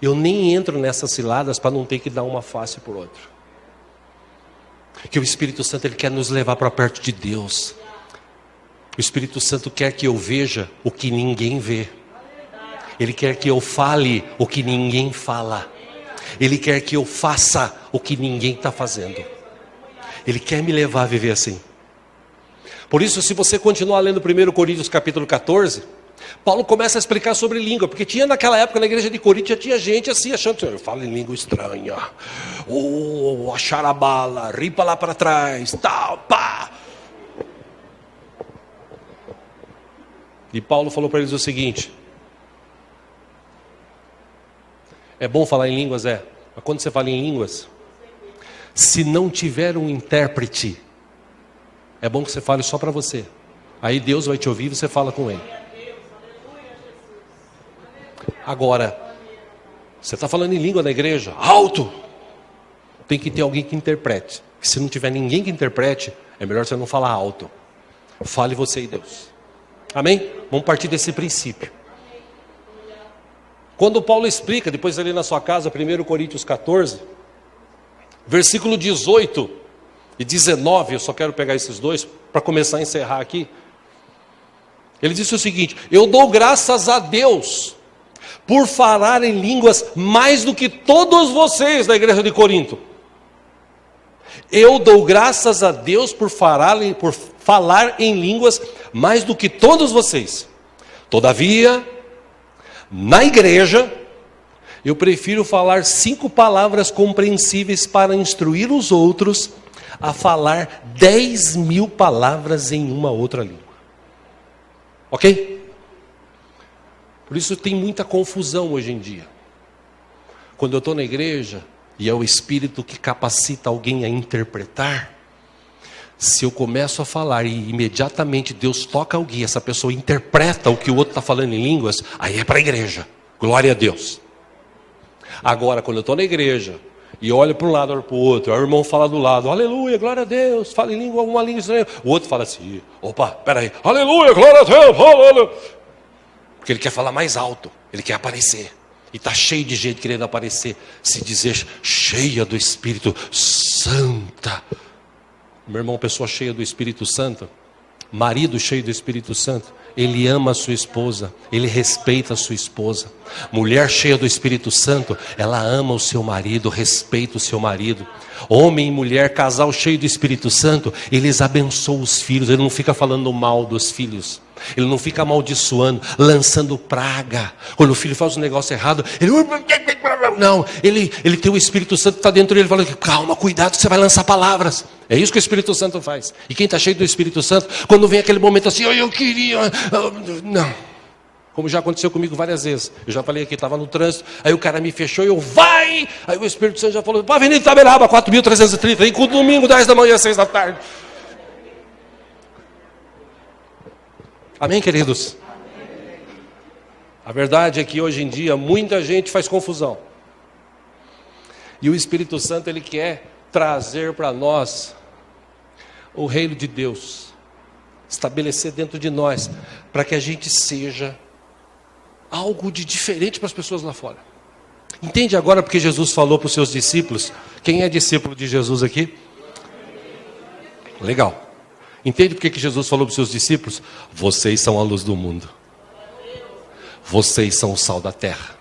eu nem entro nessas ciladas para não ter que dar uma face por outra. Que o Espírito Santo, ele quer nos levar para perto de Deus. O Espírito Santo quer que eu veja o que ninguém vê. Ele quer que eu fale o que ninguém fala. Ele quer que eu faça o que ninguém está fazendo. Ele quer me levar a viver assim. Por isso, se você continuar lendo 1 Coríntios capítulo 14, Paulo começa a explicar sobre língua, porque tinha naquela época na igreja de Corinto, já tinha gente assim, achando que eu falo em língua estranha, a charabala, ripa lá para trás, tal, pá. E Paulo falou para eles o seguinte: é bom falar em línguas, mas quando você fala em línguas, se não tiver um intérprete, é bom que você fale só para você. Aí Deus vai te ouvir e você fala com ele. Agora, você está falando em língua na igreja, alto, tem que ter alguém que interprete. Se não tiver ninguém que interprete, é melhor você não falar alto. Fale você e Deus. Amém? Vamos partir desse princípio. Quando Paulo explica, depois ali na sua casa, 1 Coríntios 14, versículo 18 e 19, eu só quero pegar esses dois para começar a encerrar aqui. Ele disse o seguinte: eu dou graças a Deus por falar em línguas mais do que todos vocês da igreja de Corinto. Eu dou graças a Deus por falar em línguas mais do que todos vocês. Todavia, na igreja, eu prefiro falar 5 palavras compreensíveis para instruir os outros, a falar 10.000 palavras em uma outra língua. Ok? Por isso tem muita confusão hoje em dia. Quando eu estou na igreja, e é o Espírito que capacita alguém a interpretar, se eu começo a falar e imediatamente Deus toca alguém, essa pessoa interpreta o que o outro está falando em línguas, aí é para a igreja. Glória a Deus. Agora, quando eu estou na igreja e olho para um lado, olho para o outro, aí o irmão fala do lado, aleluia, glória a Deus, fala em língua, alguma língua estranha. O outro fala assim, opa, peraí, aleluia, glória a Deus, aleluia. Porque ele quer falar mais alto, ele quer aparecer. E está cheio de gente querendo aparecer, se dizer cheia do Espírito Santa. Meu irmão, pessoa cheia do Espírito Santo, marido cheio do Espírito Santo, ele ama a sua esposa, ele respeita a sua esposa. Mulher cheia do Espírito Santo, ela ama o seu marido, respeita o seu marido. Homem e mulher, casal cheio do Espírito Santo, eles abençoam os filhos, ele não fica falando mal dos filhos. Ele não fica amaldiçoando, lançando praga. Quando o filho faz um negócio errado, ele... Não, ele tem o Espírito Santo que está dentro dele, falando, calma, cuidado, você vai lançar palavras. É isso que o Espírito Santo faz. E quem está cheio do Espírito Santo, quando vem aquele momento assim, eu queria... Não. Como já aconteceu comigo várias vezes. Eu já falei aqui, estava no trânsito, aí o cara me fechou e eu, vai! Aí o Espírito Santo já falou, para a Avenida Itaberaba, 4.330, aí com domingo, 10 da manhã, 6 da tarde. Amém, queridos? A verdade é que hoje em dia muita gente faz confusão. E o Espírito Santo, ele quer trazer para nós o reino de Deus, estabelecer dentro de nós, para que a gente seja algo de diferente para as pessoas lá fora. Entende agora porque Jesus falou para os seus discípulos? Quem é discípulo de Jesus aqui? Legal. Entende porque que Jesus falou para os seus discípulos? Vocês são a luz do mundo. Vocês são o sal da terra.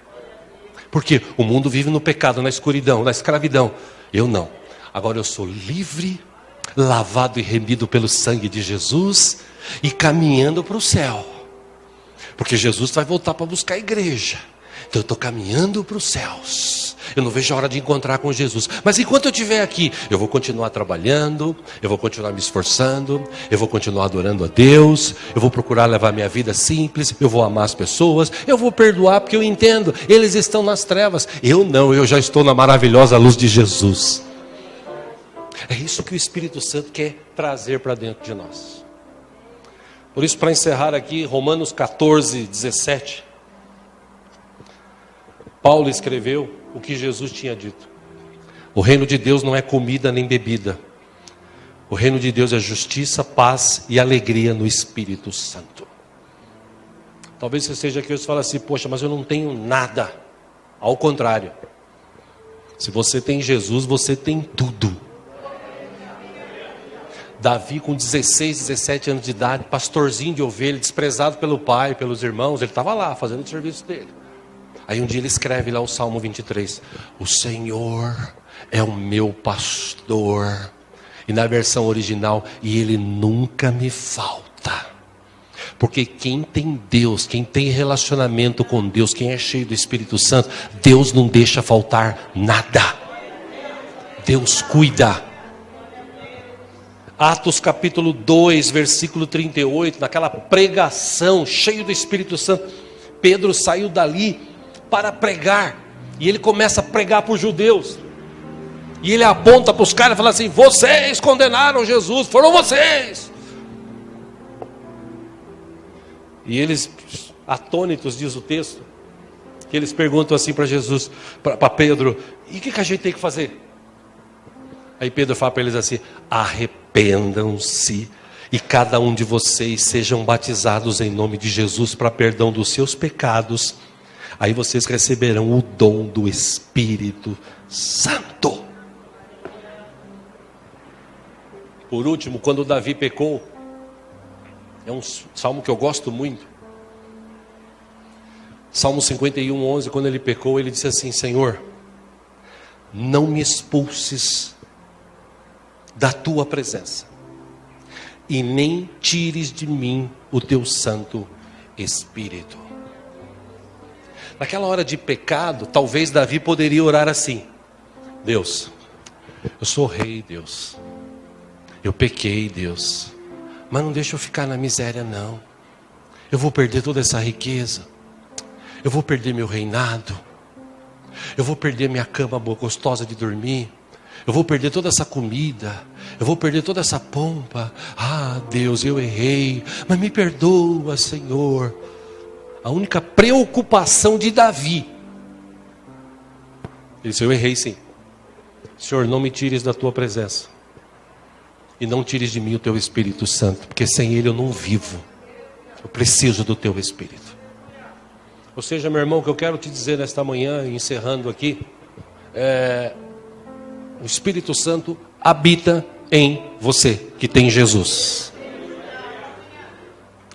Porque o mundo vive no pecado, na escuridão, na escravidão. Eu não. Agora eu sou livre, lavado e remido pelo sangue de Jesus e caminhando para o céu. Porque Jesus vai voltar para buscar a igreja. Então eu estou caminhando para os céus. Eu não vejo a hora de encontrar com Jesus. Mas enquanto eu estiver aqui, eu vou continuar trabalhando, eu vou continuar me esforçando, eu vou continuar adorando a Deus, eu vou procurar levar minha vida simples, eu vou amar as pessoas, eu vou perdoar porque eu entendo, eles estão nas trevas. Eu não, eu já estou na maravilhosa luz de Jesus. É isso que o Espírito Santo quer trazer para dentro de nós. Por isso, para encerrar aqui, Romanos 14, 17. Paulo escreveu o que Jesus tinha dito. O reino de Deus não é comida nem bebida. O reino de Deus é justiça, paz e alegria no Espírito Santo. Talvez você esteja aqui e você fale assim, poxa, mas eu não tenho nada. Ao contrário. Se você tem Jesus, você tem tudo. Davi com 16, 17 anos de idade, pastorzinho de ovelha, desprezado pelo pai, pelos irmãos, ele estava lá fazendo o serviço dele. Aí um dia ele escreve lá o Salmo 23, o Senhor é o meu pastor, e na versão original, e Ele nunca me falta, porque quem tem Deus, quem tem relacionamento com Deus, quem é cheio do Espírito Santo, Deus não deixa faltar nada, Deus cuida. Atos capítulo 2, versículo 38, naquela pregação, cheio do Espírito Santo, Pedro saiu dali para pregar, e ele começa a pregar para os judeus, e ele aponta para os caras e fala assim, vocês condenaram Jesus, foram vocês. E eles, atônitos, diz o texto, que eles perguntam assim para Jesus, para Pedro, e o que a gente tem que fazer? Aí Pedro fala para eles assim, arrependam-se, e cada um de vocês sejam batizados em nome de Jesus, para perdão dos seus pecados, aí vocês receberão o dom do Espírito Santo. Por último, quando Davi pecou, é um salmo que eu gosto muito. Salmo 51, 11, quando ele pecou, ele disse assim, Senhor, não me expulses da tua presença, e nem tires de mim o teu Santo Espírito. Naquela hora de pecado, talvez Davi poderia orar assim, Deus, eu sou rei, Deus, Eu pequei, Deus, mas não deixa eu ficar na miséria, não. Eu vou perder toda essa riqueza. Eu vou perder meu reinado. Eu vou perder minha cama boa, gostosa de dormir. Eu vou perder toda essa comida. Eu vou perder toda essa pompa. Ah, Deus, eu errei, mas me perdoa, Senhor. A única preocupação de Davi, ele disse: eu errei sim. Senhor, não me tires da tua presença. E não tires de mim o teu Espírito Santo, porque sem ele eu não vivo. Eu preciso do teu Espírito. Ou seja, meu irmão, o que eu quero te dizer nesta manhã, encerrando aqui, o Espírito Santo habita em você, que tem Jesus.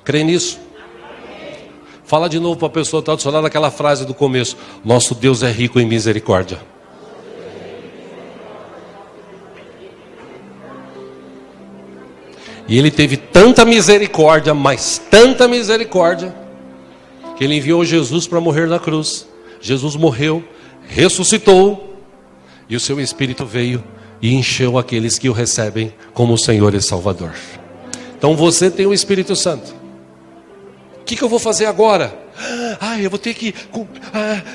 Crê nisso? Fala de novo para a pessoa que está do seu lado aquela frase do começo: nosso Deus é rico em misericórdia. E ele teve tanta misericórdia, mas tanta misericórdia, que ele enviou Jesus para morrer na cruz. Jesus morreu, ressuscitou, e o seu Espírito veio e encheu aqueles que o recebem como Senhor e Salvador. Então você tem o Espírito Santo. O que eu vou fazer agora? Eu vou ter que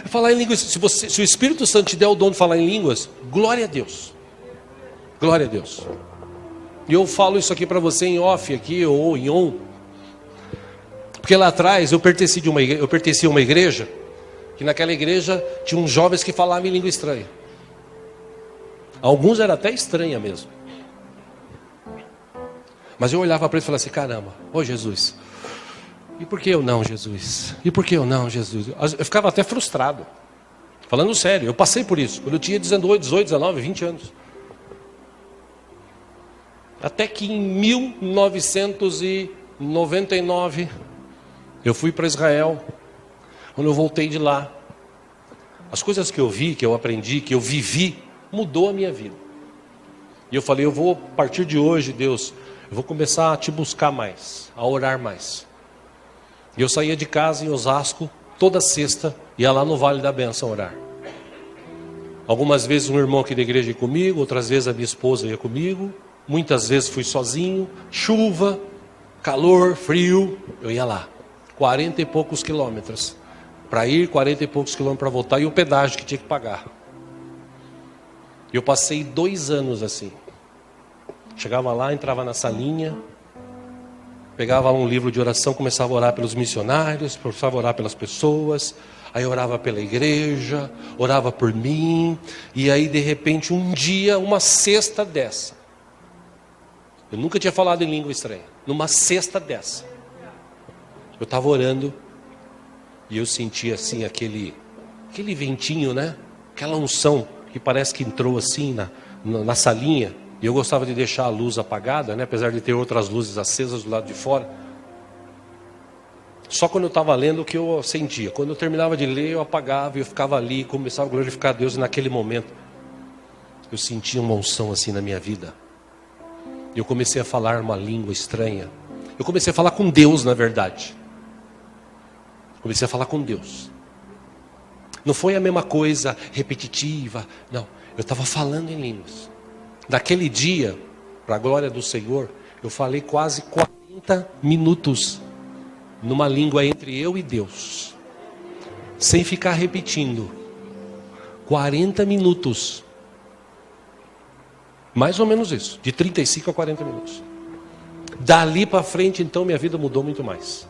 falar em línguas. Se o Espírito Santo te der o dom de falar em línguas, glória a Deus. Glória a Deus. E eu falo isso aqui para você em off aqui, ou em on. Porque lá atrás eu pertencia a uma igreja, que naquela igreja tinha uns jovens que falavam em língua estranha. Alguns eram até estranha mesmo. Mas eu olhava para ele e falava assim: caramba, ô Jesus, e por que eu não, Jesus? E por que eu não, Jesus? Eu ficava até frustrado. Falando sério, eu passei por isso. Quando eu tinha 18, 19, 20 anos. Até que em 1999, eu fui para Israel. Quando eu voltei de lá, as coisas que eu vi, que eu aprendi, que eu vivi, mudou a minha vida. E eu falei: eu vou, a partir de hoje, Deus, eu vou começar a te buscar mais, a orar mais. E eu saía de casa em Osasco, toda sexta, ia lá no Vale da Bênção orar. Algumas vezes um irmão aqui da igreja ia comigo, outras vezes a minha esposa ia comigo. Muitas vezes fui sozinho, chuva, calor, frio, eu ia lá. 40 e poucos quilômetros para ir, 40 e poucos quilômetros para voltar, e o pedágio que tinha que pagar. Eu passei 2 anos assim. Chegava lá, entrava na salinha, pegava um livro de oração, começava a orar pelos missionários, começava a orar pelas pessoas, aí orava pela igreja, orava por mim, e aí de repente um dia, uma sexta dessa, eu nunca tinha falado em língua estranha, numa sexta dessa, eu estava orando, e eu senti assim aquele ventinho, né? Aquela unção que parece que entrou assim na salinha. E eu gostava de deixar a luz apagada, né? Apesar de ter outras luzes acesas do lado de fora. Só quando eu estava lendo que eu sentia. Quando eu terminava de ler, eu apagava e eu ficava ali, começava a glorificar a Deus. E naquele momento, eu sentia uma unção assim na minha vida. E eu comecei a falar uma língua estranha. Eu comecei a falar com Deus, na verdade. Comecei a falar com Deus. Não foi a mesma coisa repetitiva. Não, eu estava falando em línguas. Naquele dia, para a glória do Senhor, eu falei quase 40 minutos numa língua entre eu e Deus, sem ficar repetindo. 40 minutos. Mais ou menos isso, de 35 a 40 minutos. Dali para frente, então, minha vida mudou muito mais.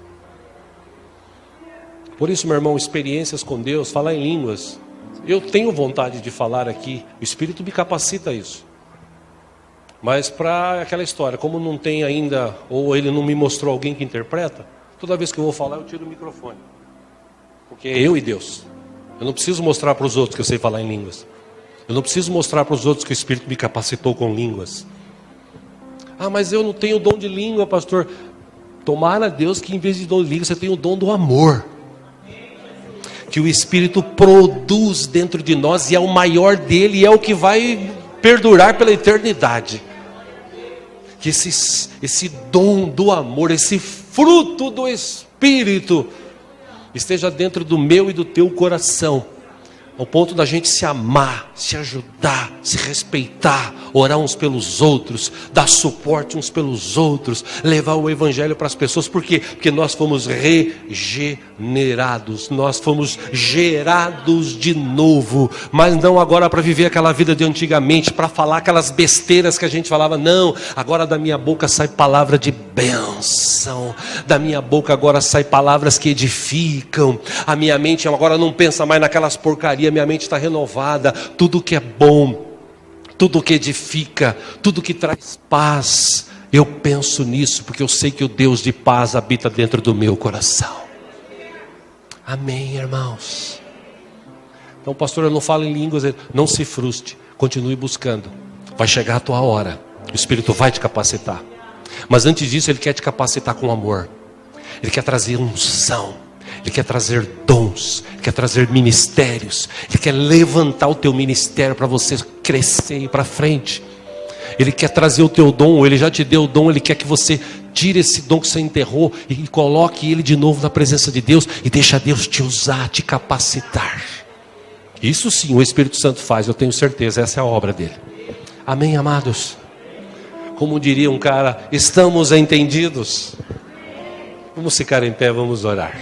Por isso, meu irmão, experiências com Deus, falar em línguas. Eu tenho vontade de falar aqui, o Espírito me capacita a isso. Mas para aquela história, como não tem ainda, ou ele não me mostrou alguém que interpreta, toda vez que eu vou falar eu tiro o microfone. Porque é eu e Deus. Eu não preciso mostrar para os outros que eu sei falar em línguas. Eu não preciso mostrar para os outros que o Espírito me capacitou com línguas. Mas eu não tenho dom de língua, pastor. Tomara a Deus que em vez de dom de língua você tenha o dom do amor. Que o Espírito produz dentro de nós e é o maior dele e é o que vai perdurar pela eternidade. Que esse dom do amor, esse fruto do Espírito esteja dentro do meu e do teu coração, ao ponto da gente se amar, se ajudar, se respeitar, orar uns pelos outros, dar suporte uns pelos outros, levar o evangelho para as pessoas. Por quê? Porque nós fomos regenerados, nós fomos gerados de novo, mas não agora para viver aquela vida de antigamente, para falar aquelas besteiras que a gente falava. Não, agora da minha boca sai palavra de bênção, da minha boca agora sai palavras que edificam, a minha mente agora não pensa mais naquelas porcarias, minha mente está renovada. Tudo que é bom, tudo que edifica, tudo que traz paz, eu penso nisso, porque eu sei que o Deus de paz habita dentro do meu coração. Amém, irmãos? Então, pastor, eu não falo em línguas. Não se frustre, continue buscando, vai chegar a tua hora, o Espírito vai te capacitar. Mas antes disso, Ele quer te capacitar com amor, Ele quer trazer unção, Ele quer trazer dons, Ele quer trazer ministérios, Ele quer levantar o teu ministério para você crescer e ir para frente. Ele quer trazer o teu dom, Ele já te deu o dom, Ele quer que você tire esse dom que você enterrou e coloque ele de novo na presença de Deus e deixa Deus te usar, te capacitar. Isso sim o Espírito Santo faz, eu tenho certeza, essa é a obra dele. Amém, amados? Como diria um cara, estamos entendidos? Vamos ficar em pé, vamos orar.